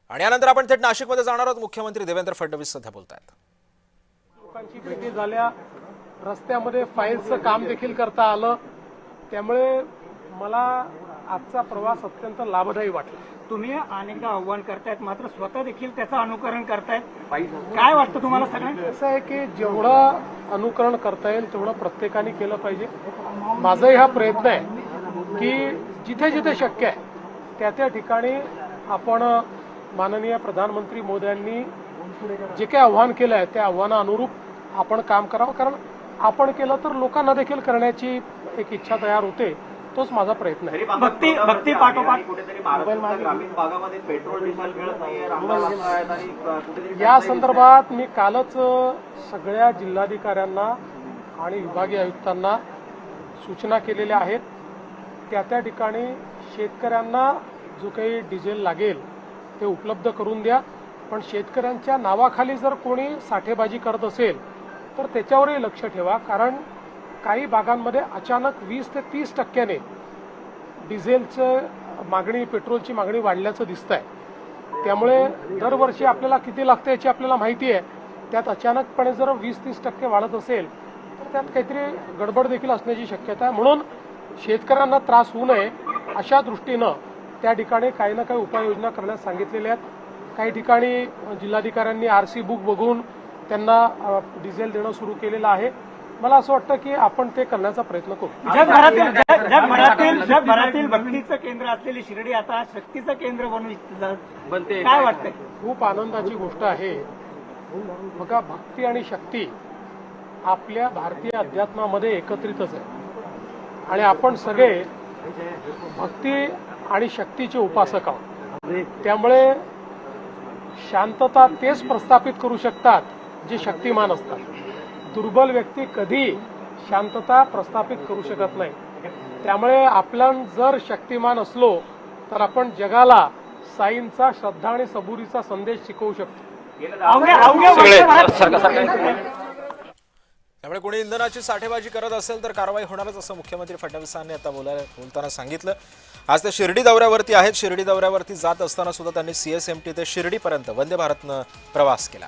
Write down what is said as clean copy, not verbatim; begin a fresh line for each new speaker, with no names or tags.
आणि यानंतर आपण थेट नाशिकमध्ये जाणार आहोत। मुख्यमंत्री देवेंद्र फडणवीस सध्या बोलतायत।
लोकांची भेटी झाल्या, रस्त्यामध्ये फाईल्सचं काम देखील करता आलं, त्यामुळे मला आजचा प्रवास अत्यंत लाभदायी वाटला।
तुम्ही अनेकदा आव्हान करतायत, मात्र स्वतः देखील त्याचं अनुकरण करतायत। काय वाटतं तुम्हाला सगळ्यांना?
असं आहे की जेवढं अनुकरण करता येईल तेवढं प्रत्येकाने केलं पाहिजे। माझाही हा प्रयत्न आहे की जिथे जिथे शक्य आहे त्या त्या ठिकाणी आपण माननीय प्रधानमंत्री मोदयांनी जे काही आव्हान केलं आहे त्या आव्हानानुरूप आपण काम करावं, कारण आपण केलं तर लोकांना देखील करण्याची एक इच्छा तयार होते। तोच माझा प्रयत्न आहे।
भक्ती पाठोपाठ
कुठेतरी ग्रामीण भागामध्ये पेट्रोल डिझेल मिळत नाहीये, रांगा लागतायत आणि कुठेतरी
या संदर्भात मी कालच सगळ्या जिल्हाधिकाऱ्यांना आणि विभागीय आयुक्तांना सूचना केलेल्या आहेत। त्या त्या ठिकाणी शेतकऱ्यांना जो काही डिझेल लागेल ते उपलब्ध करून द्या, पण शेतकऱ्यांच्या नावाखाली जर कोणी साठेबाजी करत असेल तर त्याच्यावरही लक्ष ठेवा, कारण काही भागांमध्ये अचानक 20 ते 30% डिझेलचं मागणी, पेट्रोलची मागणी वाढल्याचं दिसतंय। त्यामुळे दरवर्षी आपल्याला किती लागतं याची आपल्याला माहिती आहे, त्यात अचानकपणे जर 20-30% वाढत असेल तर त्यात काहीतरी गडबड देखील असण्याची शक्यता आहे। म्हणून शेतकऱ्यांना त्रास होऊ नये अशा दृष्टीनं त्या ठिकाणी काही ना काही उपाययोजना करण्यास सांगितलेल्या आहेत। काही ठिकाणी जिल्हाधिकाऱ्यांनी आरसी बुक बघून त्यांना डिझेल देणं सुरू केलेलं आहे। मला असं वाटतं की आपण ते करण्याचा प्रयत्न करू।
जगभरातील भक्तीचं केंद्र असलेली शिर्डी आता शक्तीचं केंद्र बनते, काय वाटतंय?
खूप आनंदाची गोष्ट आहे। बघा, भक्ती आणि शक्ती आपल्या भारतीय अध्यात्मामध्ये एकत्रितच आहे आणि आपण सगळे भक्ती आणि शक्तीचे उपासक आहोत। त्यामुळे शांतता तेच प्रस्थापित करू शकतात जे शक्तिमान असतात। दुर्बल व्यक्ती कधी शांतता प्रस्थापित करू शकत नाही। त्यामुळे आपण जर शक्तिमान असलो तर आपण जगाला साईंचा श्रद्धा आणि सबुरीचा संदेश शिकवू शकतो।
त्यामुळे कोणी इंधनाची साठेबाजी करत असेल तर कारवाई होणारच असं मुख्यमंत्री फडणवीसांनी आता बोलताना सांगितलं। आज ते शिर्डी दौऱ्यावरती आहेत। शिर्डी दौऱ्यावरती जात असताना सुद्धा त्यांनी CSMT ते शिर्डीपर्यंत वंदे भारतनं प्रवास केला।